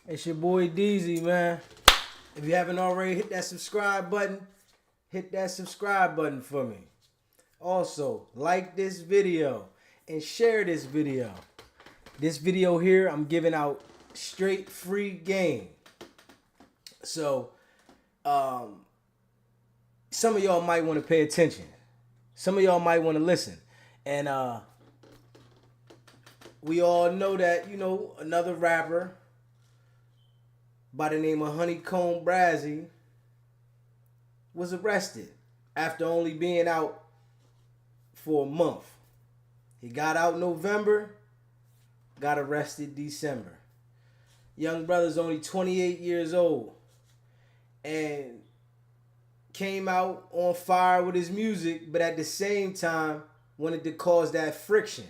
It's your boy Deezy, man. If you haven't already hit that subscribe button, hit that subscribe button for me. Also, like this video and share this video. This video here, I'm giving out straight free game. So, some of y'all might want to pay attention. Some of y'all might want to listen. And we all know that, another rapper by the name of Honeycomb Brazy was arrested after only being out for a month. He got out November, got arrested December. Young brother's only 28 years old and came out on fire with his music, but at the same time wanted to cause that friction.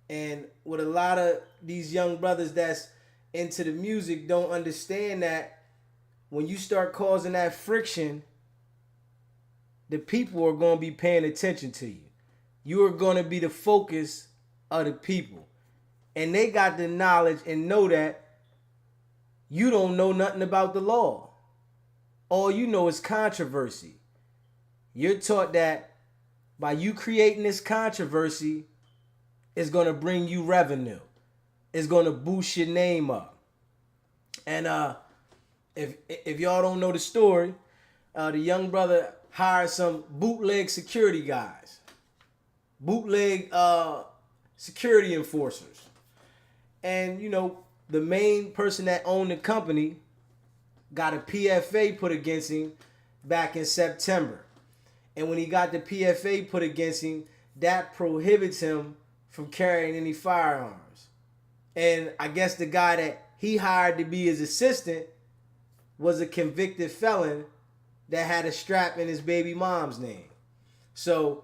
And with a lot of these young brothers that's into the music don't understand that when you start causing that friction, the people are going to be paying attention to you. You are going to be the focus of the people. And they got the knowledge and know that you don't know nothing about the law. All you know is controversy. You're taught that by you creating this controversy, it's going to bring you revenue. It's going to boost your name up. And if y'all don't know the story, the young brother hired some bootleg security guys. Bootleg security enforcers. And, the main person that owned the company got a PFA put against him back in September. And when he got the PFA put against him, that prohibits him from carrying any firearms. And I guess the guy that he hired to be his assistant was a convicted felon that had a strap in his baby mom's name. So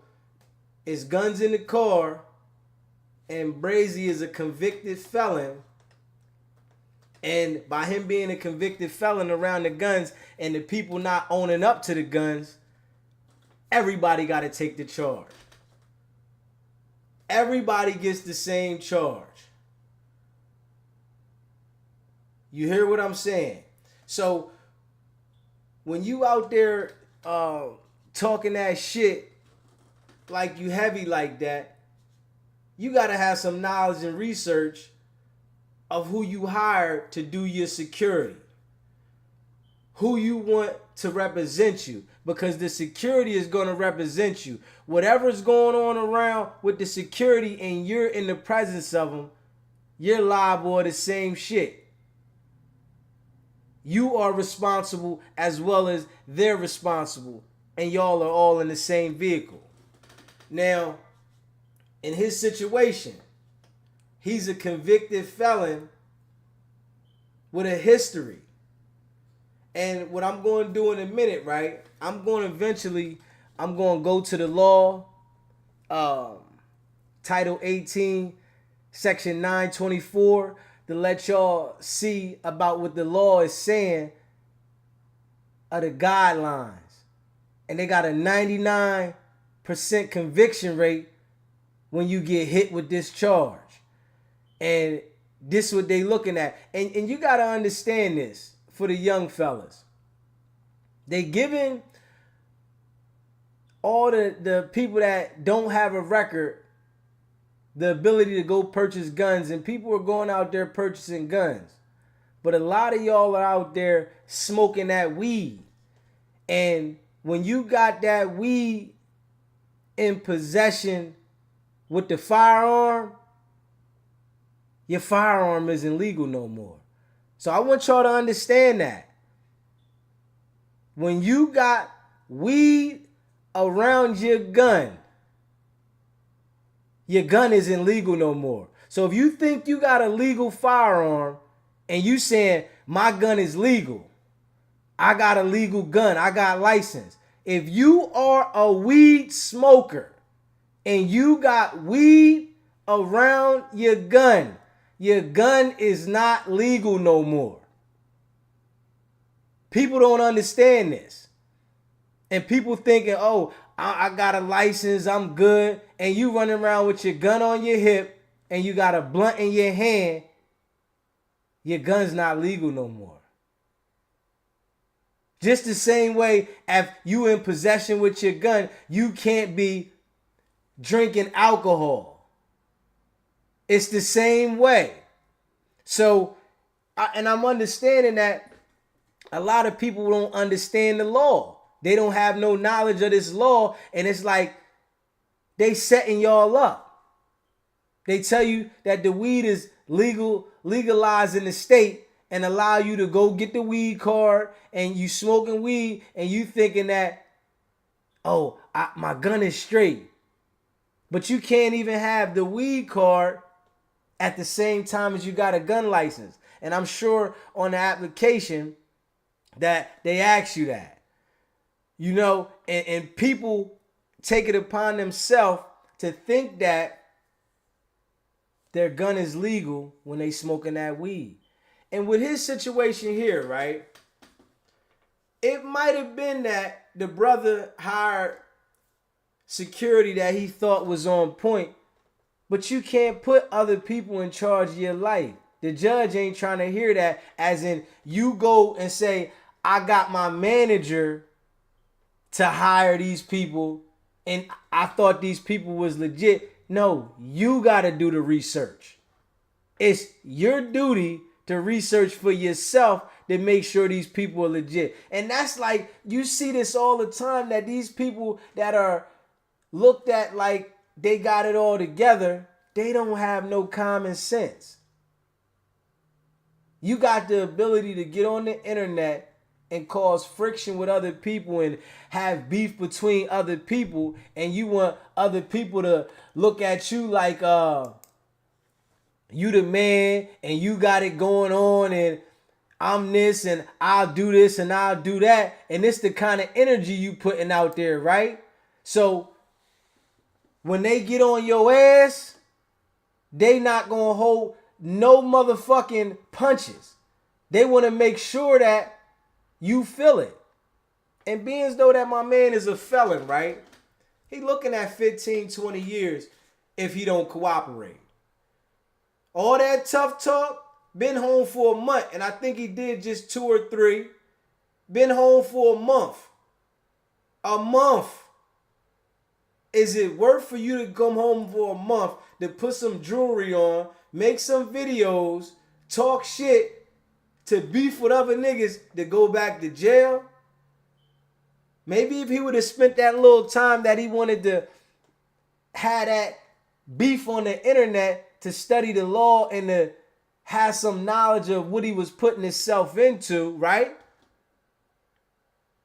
it's guns in the car, and Brazy is a convicted felon. And by him being a convicted felon around the guns and the people not owning up to the guns, everybody got to take the charge. Everybody gets the same charge. You hear what I'm saying? So when you out there talking that shit like you heavy like that, you got to have some knowledge and research of who you hired to do your security. Who you want to represent you. Because the security is going to represent you. Whatever's going on around with the security and you're in the presence of them, you're liable to the same shit. You are responsible as well as they're responsible. And y'all are all in the same vehicle. Now, in his situation, he's a convicted felon with a history. And what I'm going to do in a minute, right? I'm going to go to the law, Title 18, Section 924, to let y'all see about what the law is saying of the guidelines. And they got a 99% conviction rate when you get hit with this charge. And this is what they looking at. And you got to understand this for the young fellas. They giving all the people that don't have a record the ability to go purchase guns, and people are going out there purchasing guns. But a lot of y'all are out there smoking that weed. And when you got that weed in possession with the firearm, your firearm isn't legal no more. So I want y'all to understand that. When you got weed around your gun isn't legal no more. So if you think you got a legal firearm and you saying my gun is legal, I got a legal gun, I got license. If you are a weed smoker and you got weed around your gun is not legal no more. People don't understand this. And people thinking, oh, I got a license, I'm good. And you running around with your gun on your hip and you got a blunt in your hand your gun's not legal no more. Just the same way if you in possession with your gun, you can't be drinking alcohol. It's the same way. So, I'm understanding that a lot of people don't understand the law. They don't have no knowledge of this law, and it's like they setting y'all up. They tell you that the weed is legalized in the state, and allow you to go get the weed card, and you smoking weed, and you thinking that, oh, my gun is straight. But you can't even have the weed card at the same time as you got a gun license. And I'm sure on the application that they ask you that. You know, and people take it upon themselves to think that their gun is legal when they smoking that weed. And with his situation here, right, it might have been that the brother hired security that he thought was on point, but you can't put other people in charge of your life. The judge ain't trying to hear that, as in you go and say, I got my manager to hire these people and I thought these people was legit. No, you got to do the research. It's your duty to research for yourself to make sure these people are legit. And that's like, you see this all the time, that these people that are looked at like they got it all together, they don't have no common sense. You got the ability to get on the internet and cause friction with other people and have beef between other people, and you want other people to look at you like you the man and you got it going on and I'm this and I'll do this and I'll do that, and it's the kind of energy you putting out there, right? So when they get on your ass, they not gonna hold no motherfucking punches. They want to make sure that you feel it. And being as though that my man is a felon, right? He looking at 15, 20 years if he don't cooperate. All that tough talk, been home for a month, and I think he did just 2 or 3. Been home for a month. A month. Is it worth for you to come home for a month, to put some jewelry on, make some videos, talk shit, to beef with other niggas, to go back to jail? Maybe if he would have spent that little time that he wanted to have that beef on the internet to study the law and to have some knowledge of what he was putting himself into, right?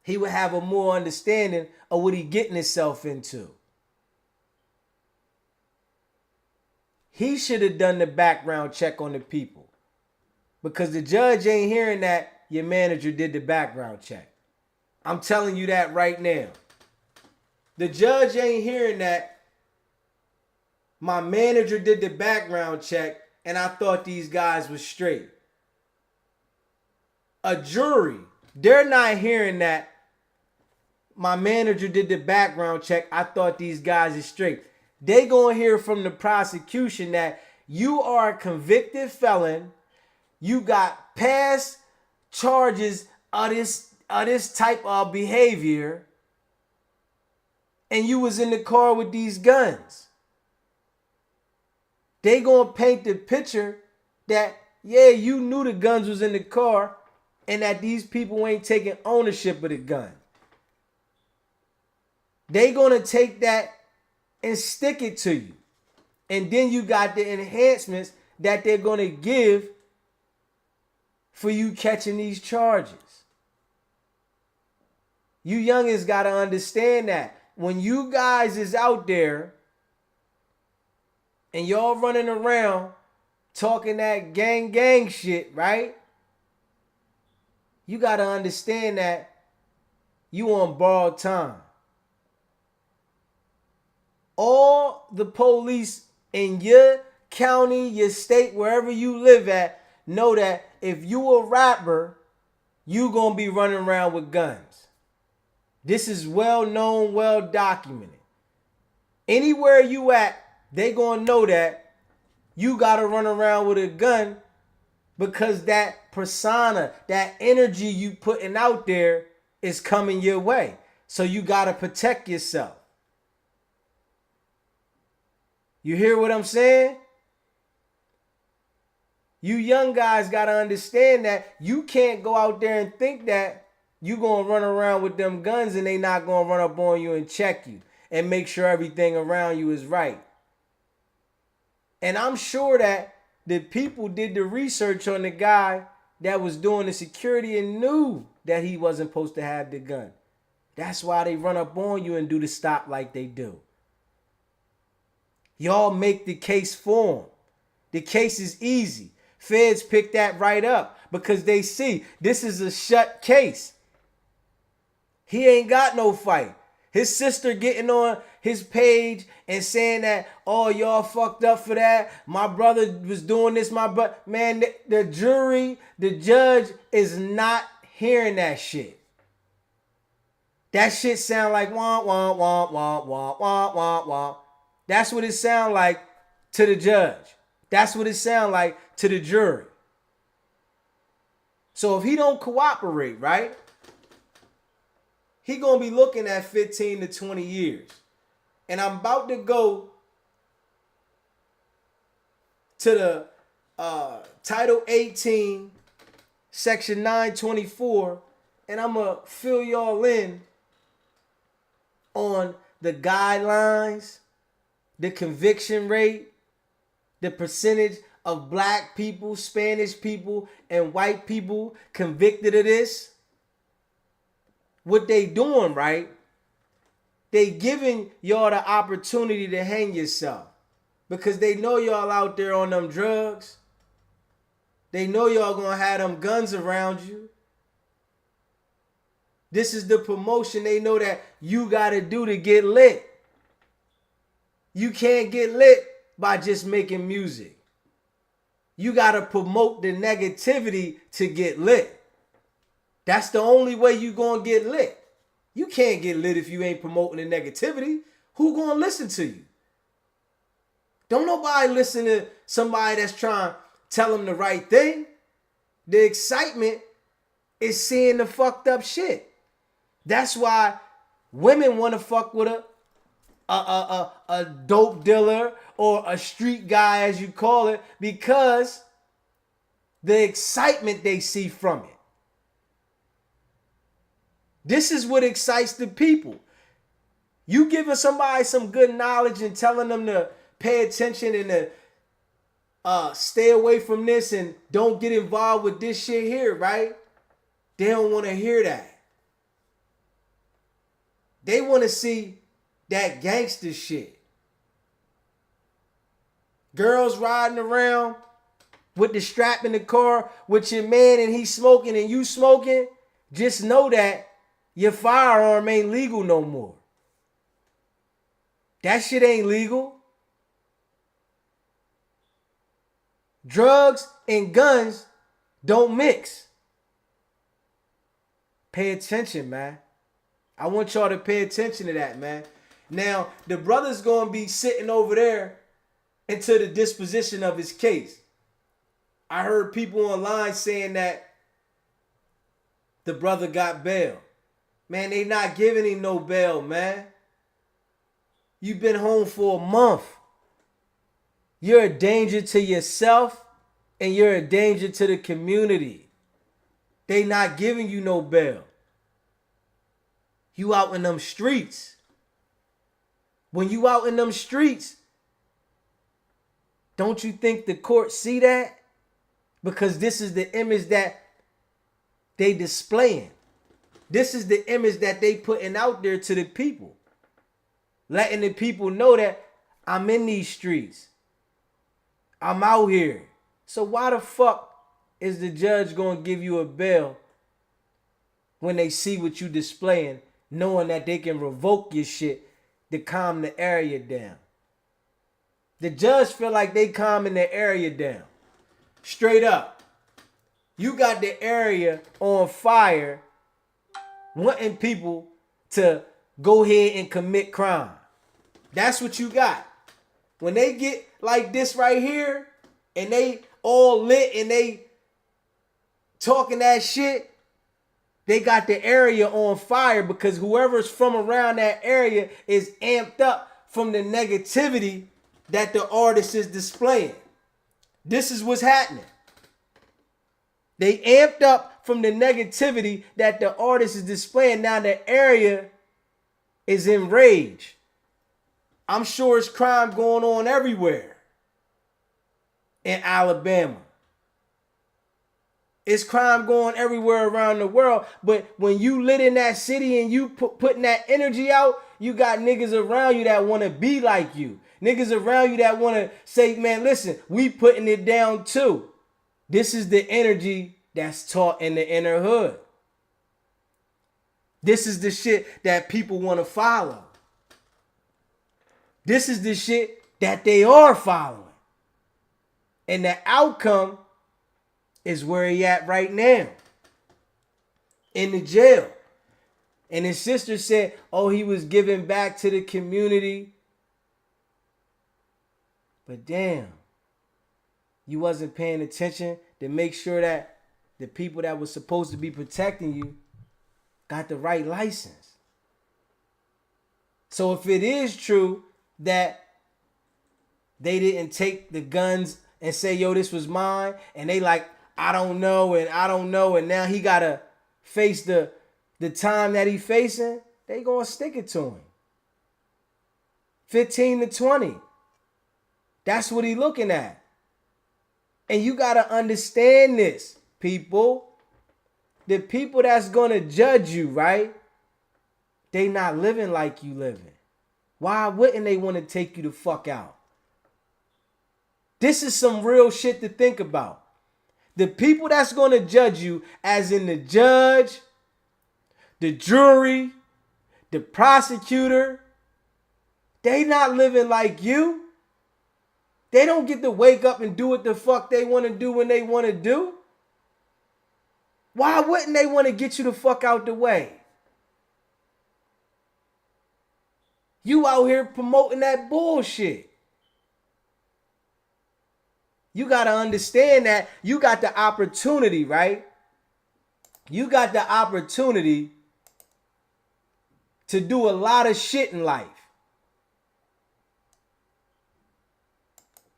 He would have a more understanding of what he getting himself into. He should have done the background check on the people, because the judge ain't hearing that your manager did the background check. I'm telling you that right now. The judge ain't hearing that my manager did the background check and I thought these guys was straight. A jury, they're not hearing that my manager did the background check, I thought these guys is straight. They gonna hear from the prosecution that you are a convicted felon, you got past charges of this type of behavior, and you was in the car with these guns. They gonna paint the picture that, yeah, you knew the guns was in the car and that these people ain't taking ownership of the gun. They gonna take that and stick it to you. And then you got the enhancements that they're gonna give for you catching these charges. You youngins gotta understand that when you guys is out there and y'all running around talking that gang shit, right? You gotta understand that you on borrowed time. All the police in your county, your state, wherever you live at, know that if you a rapper, you gonna be running around with guns. This is well known, well documented. Anywhere you at, they gonna know that you gotta run around with a gun because that persona, that energy you putting out there is coming your way. So you got to protect yourself. You hear what I'm saying? You young guys got to understand that you can't go out there and think that you going to run around with them guns and they not going to run up on you and check you and make sure everything around you is right. And I'm sure that the people did the research on the guy that was doing the security and knew that he wasn't supposed to have the gun. That's why they run up on you and do the stop like they do. Y'all make the case for him. The case is easy. Feds pick that right up because they see this is a shut case. He ain't got no fight. His sister getting on his page and saying that, oh, y'all fucked up for that. My brother was doing this. Man, the jury, the judge is not hearing that shit. That shit sound like wah, wah, wah, wah, wah, wah, wah, wah. That's what it sound like to the judge. That's what it sound like to the jury. So if he don't cooperate, right, he gonna be looking at 15 to 20 years. And I'm about to go to the Title 18, Section 924, and I'm gonna fill y'all in on the guidelines, the conviction rate, the percentage of black people, Spanish people, and white people convicted of this. What they doing, right? They giving y'all the opportunity to hang yourself because they know y'all out there on them drugs. They know y'all gonna have them guns around you. This is the promotion they know that you gotta do to get lit. You can't get lit by just making music. You gotta promote the negativity to get lit. That's the only way you gonna get lit. You can't get lit if you ain't promoting the negativity. Who gonna listen to you? Don't nobody listen to somebody that's trying to tell them the right thing. The excitement is seeing the fucked up shit. That's why women want to fuck with a dope dealer or a street guy, as you call it, because the excitement they see from it. This is what excites the people. You giving somebody some good knowledge and telling them to pay attention and to stay away from this and don't get involved with this shit here, right? They don't want to hear that. They want to see that gangster shit. Girls riding around with the strap in the car with your man and he's smoking and you smoking. Just know that your firearm ain't legal no more. That shit ain't legal. Drugs and guns don't mix. Pay attention, man. I want y'all to pay attention to that, man. Now, the brother's going to be sitting over there until the disposition of his case. I heard people online saying that the brother got bail. Man, they not giving him no bail, man. You've been home for a month. You're a danger to yourself and you're a danger to the community. They not giving you no bail. You out in them streets. When you out in them streets, don't you think the court see that? Because this is the image that they displaying. This is the image that they putting out there to the people. Letting the people know that I'm in these streets. I'm out here. So why the fuck is the judge going to give you a bail when they see what you displaying, knowing that they can revoke your shit to calm the area down? The judge feel like they calming the area down. Straight up. You got the area on fire wanting people to go ahead and commit crime. That's what you got. When they get like this right here and they all lit and they talking that shit, they got the area on fire because whoever's from around that area is amped up from the negativity that the artist is displaying. This is what's happening. They amped up from the negativity that the artist is displaying. Now the area is enraged. I'm sure it's crime going on everywhere in Alabama. It's crime going everywhere around the world. But when you lit in that city and you putting that energy out, you got niggas around you that want to be like you. Niggas around you that want to say, man, listen, we putting it down too. This is the energy that's taught in the inner hood. This is the shit that people want to follow. This is the shit that they are following. And the outcome is where he at right now. In the jail. And his sister said, oh, he was giving back to the community. But damn, you wasn't paying attention to make sure that the people that were supposed to be protecting you got the right license. So if it is true that they didn't take the guns and say, yo, this was mine, and they like, I don't know, and now he gotta face the time that he facing, they gonna stick it to him. 15 to 20. That's what he looking at. And you gotta understand this, people. The people that's gonna judge you, right? They not living like you living. Why wouldn't they want to take you the fuck out? This is some real shit to think about. The people that's going to judge you, as in the judge, the jury, the prosecutor, they not living like you. They don't get to wake up and do what the fuck they want to do when they want to do. Why wouldn't they want to get you the fuck out the way? You out here promoting that bullshit. You got to understand that you got the opportunity, right? You got the opportunity to do a lot of shit in life.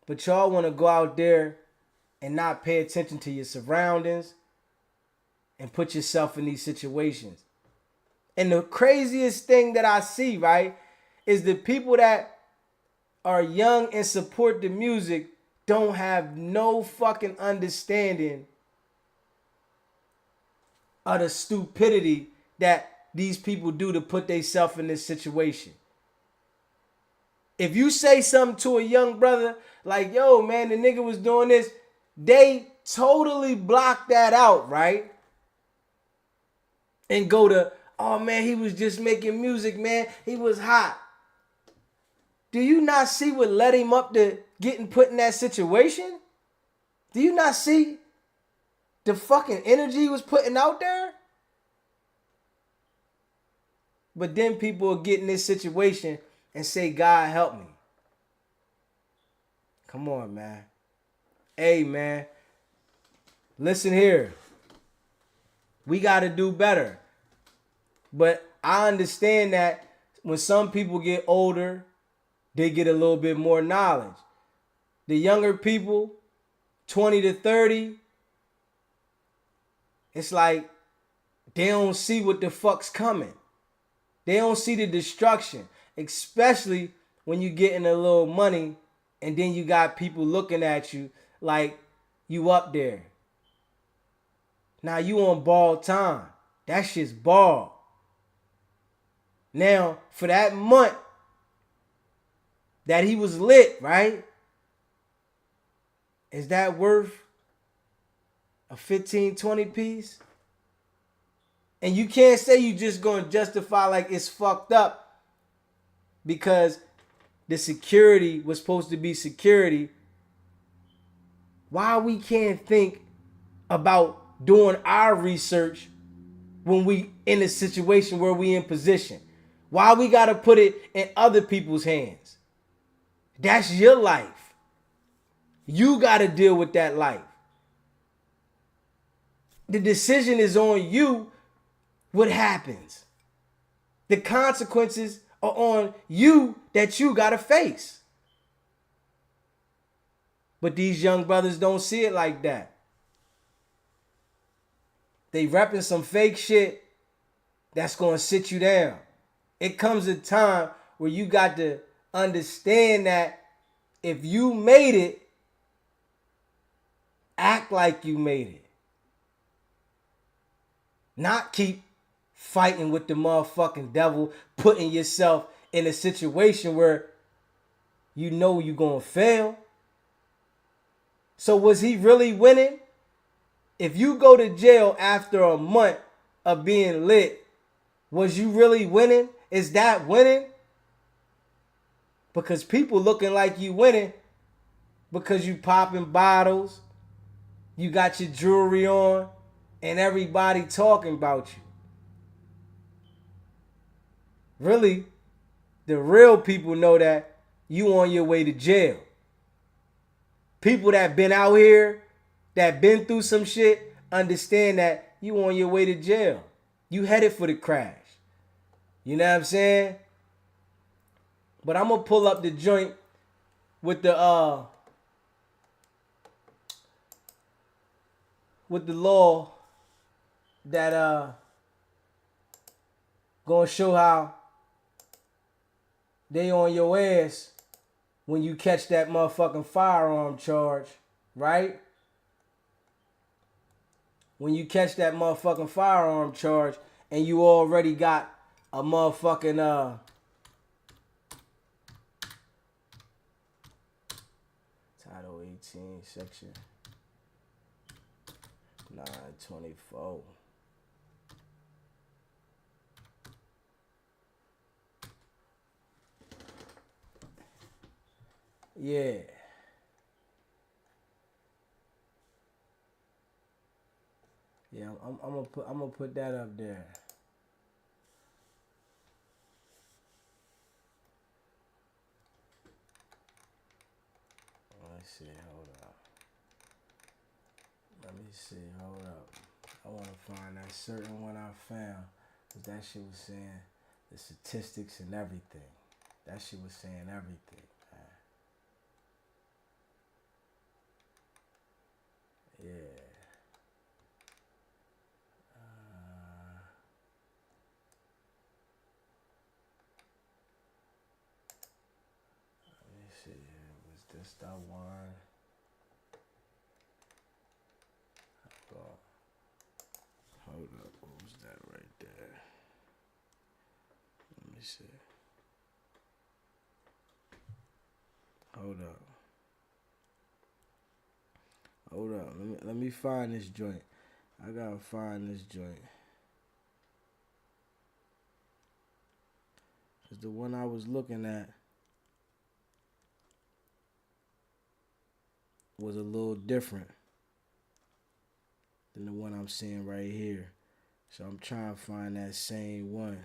But y'all want to go out there and not pay attention to your surroundings and put yourself in these situations. And the craziest thing that I see, right, is the people that are young and support the music don't have no fucking understanding of the stupidity that these people do to put themselves in this situation. If you say something to a young brother like, yo, man, the nigga was doing this, they totally block that out, right? And go to, oh, man, he was just making music, man. He was hot. Do you not see what led him up to getting put in that situation? Do you not see the fucking energy he was putting out there? But then people will get in this situation and say, God help me. Come on, man. Hey, man. Listen here. We got to do better. But I understand that when some people get older, they get a little bit more knowledge. The younger people, 20 to 30, it's like they don't see what the fuck's coming. They don't see the destruction, especially when you getting a little money and then you got people looking at you like you up there. Now you on ball time. That shit's ball. Now, for that month that he was lit, right? Is that worth a 15, 20 piece? And you can't say you just going to justify like it's fucked up because the security was supposed to be security. Why we can't think about doing our research when we in a situation where we in position? Why we got to put it in other people's hands? That's your life. You got to deal with that life. The decision is on you what happens. The consequences are on you that you got to face. But these young brothers don't see it like that. They repping some fake shit that's going to sit you down. It comes a time where you got to understand that if you made it, act like you made it. Not keep fighting with the motherfucking devil, putting yourself in a situation where you know you're going to fail. So was he really winning? If you go to jail after a month of being lit, was you really winning? Is that winning? Because people looking like you winning because you popping bottles, you got your jewelry on, and everybody talking about you. Really, the real people know that you on your way to jail. People that been out here, that been through some shit, understand that you on your way to jail. You headed for the crash. You know what I'm saying? But I'm gonna pull up the joint with the law that gonna show how they on your ass when you catch that motherfucking firearm charge, right? When you catch that motherfucking firearm charge and you already got a motherfucking Title 18, Section 924. Yeah. Yeah, I'm gonna put that up there. Let's see, hold up. Let me see, hold up. I want to find that certain one I found. Because that shit was saying the statistics and everything. That shit was saying everything. Yeah. Let me see. Was this that one? Hold up. What was that right there? Let me see. Hold up. Hold up. Let me find this joint. I gotta find this joint. Cause the one I was looking at was a little different than the one I'm seeing right here. So I'm trying to find that same one.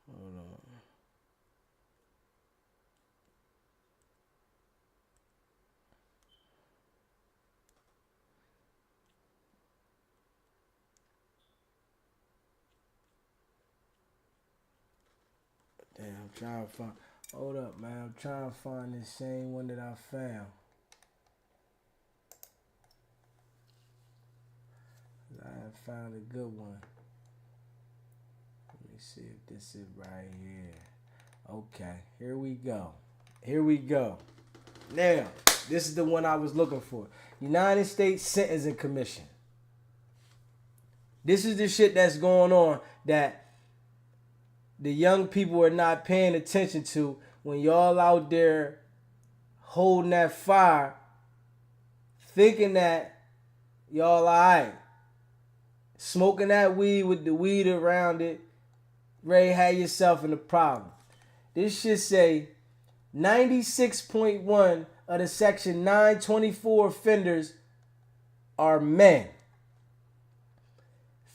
Hold on. Damn, I'm trying to find. Hold up, man. I'm trying to find this same one that I found. I have found a good one. Let me see if this is right here. Okay, here we go. Here we go. Now, this is the one I was looking for. United States Sentencing Commission. This is the shit that's going on that the young people are not paying attention to when y'all out there holding that fire, thinking that y'all alright. Smoking that weed with the weed around it, ready to have yourself in a problem. This shit say 96.1 of the Section 924 offenders are men.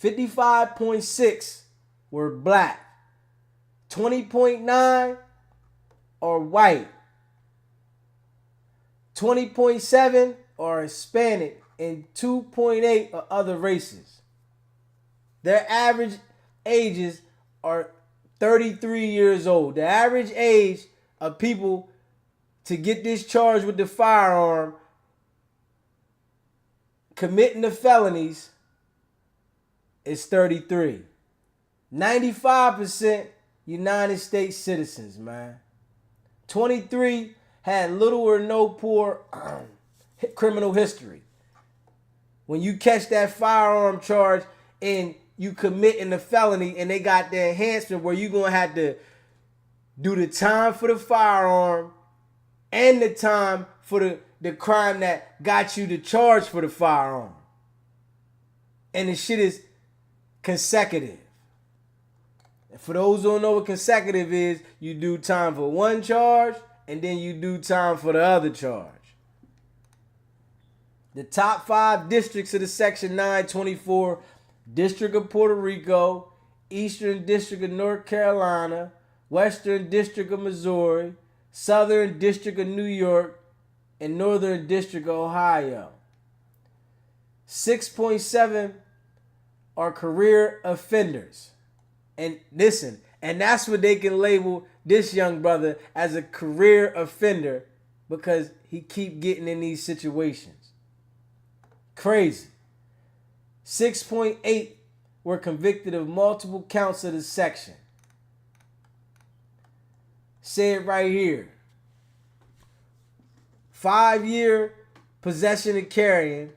55.6 were black. 20.9 are white. 20.7 are Hispanic, and 2.8 are other races. Their average ages are 33 years old. The average age of people to get discharged with the firearm committing the felonies is 33. 95% United States citizens, man. 23 had little or no poor criminal history. When you catch that firearm charge and you committing a felony and they got the enhancement where you're going to have to do the time for the firearm and the time for the crime that got you the charge for the firearm. And the shit is consecutive. And for those who don't know what consecutive is, you do time for one charge and then you do time for the other charge. The top 5 districts of the Section 924: District of Puerto Rico, Eastern District of North Carolina, Western District of Missouri, Southern District of New York, and Northern District of Ohio. 6.7 are career offenders. And listen, and that's what they can label this young brother as, a career offender, because he keep getting in these situations. Crazy. 6.8 were convicted of multiple counts of the section. Say it right here. 5-year possession and carrying.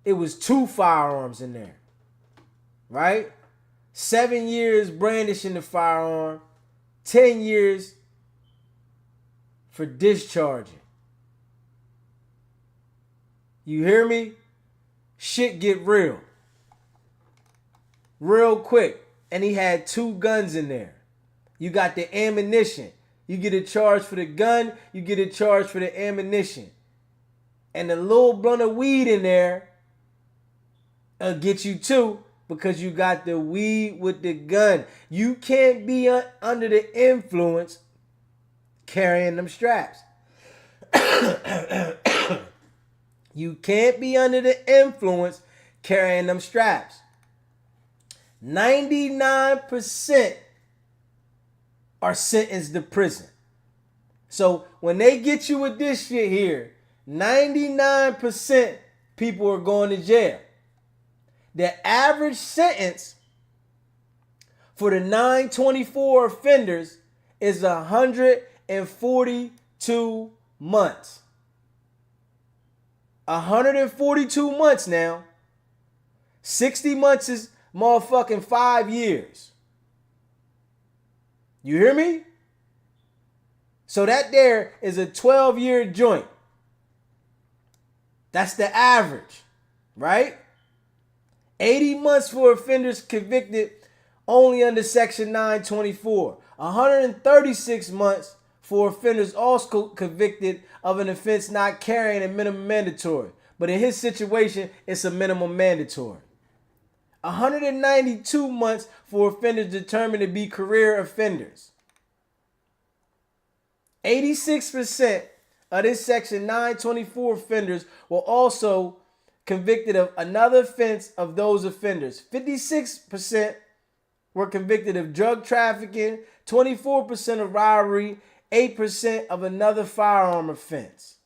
It was 2 firearms in there. Right? 7 years brandishing the firearm. 10 years for discharging. You hear me? Shit get real. Real quick. And he had 2 guns in there. You got the ammunition. You get a charge for the gun. You get a charge for the ammunition. And the little blunt of weed in there will get you too, because you got the weed with the gun. You can't be under the influence carrying them straps. You can't be under the influence carrying them straps. 99% are sentenced to prison. So when they get you with this shit here, 99% people are going to jail. The average sentence for the 924 offenders is 142 months. 142 months now. 60 months is motherfucking 5 years. You hear me? So that there is a 12-year joint. That's the average, right? 80 months for offenders convicted only under Section 924. 136 months for offenders also convicted of an offense not carrying a minimum mandatory. But in his situation, it's a minimum mandatory. 192 months for offenders determined to be career offenders. 86% of this Section 924 offenders were also convicted of another offense of those offenders. 56% were convicted of drug trafficking, 24% of robbery, 8% of another firearm offense.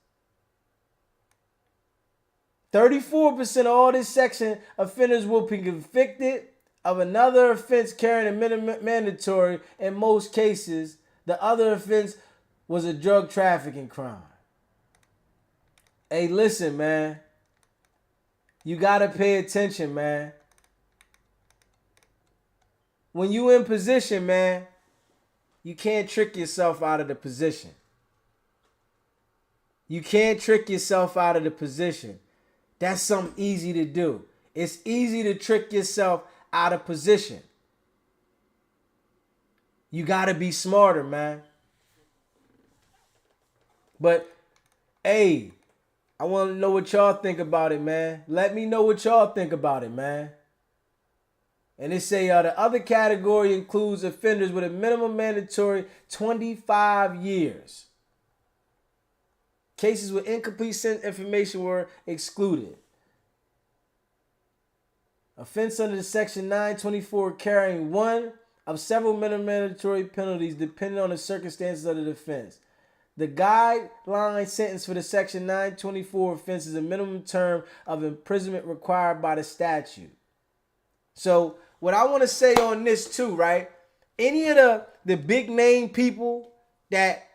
34% of all this section offenders will be convicted of another offense carrying a minimum mandatory. In most cases, the other offense was a drug trafficking crime. Hey, listen, man. You gotta pay attention, man. When you in position, man, you can't trick yourself out of the position. You can't trick yourself out of the position. That's something easy to do. It's easy to trick yourself out of position. You gotta be smarter, man. But, hey, I want to know what y'all think about it, man. Let me know what y'all think about it, man. And they say the other category includes offenders with a minimum mandatory 25 years. Cases with incomplete information were excluded. Offense under the Section 924 carrying one of several mandatory penalties depending on the circumstances of the offense. The guideline sentence for the Section 924 offense is a minimum term of imprisonment required by the statute. So what I want to say on this too, right? Any of the big name people that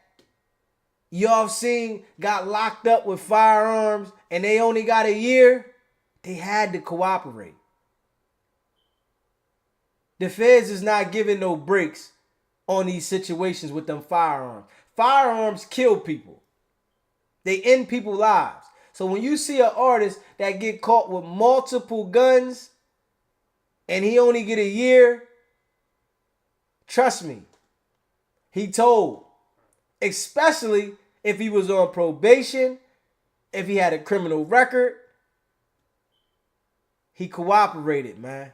y'all seen got locked up with firearms and they only got a year, they had to cooperate. The feds is not giving no breaks on these situations with them firearms. Firearms kill people. They end people's lives. So when you see an artist that get caught with multiple guns and he only get a year, trust me, he told. Especially if he was on probation, if he had a criminal record, he cooperated, man.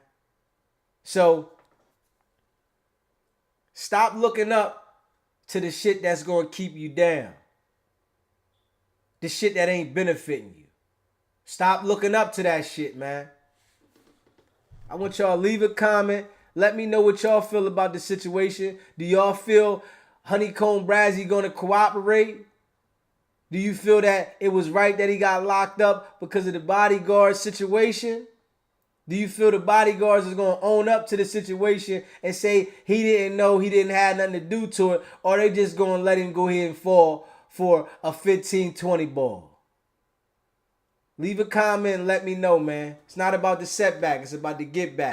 So stop looking up to the shit that's going to keep you down. The shit that ain't benefiting you. Stop looking up to that shit, man. I want y'all to leave a comment. Let me know what y'all feel about the situation. Do y'all feel Honeycomb Brazy going to cooperate? Do you feel that it was right that he got locked up because of the bodyguard situation? Do you feel the bodyguards is going to own up to the situation and say he didn't know, he didn't have nothing to do to it, or they just going to let him go ahead and fall for a 15-20 ball? Leave a comment and let me know, man. It's not about the setback. It's about the get back.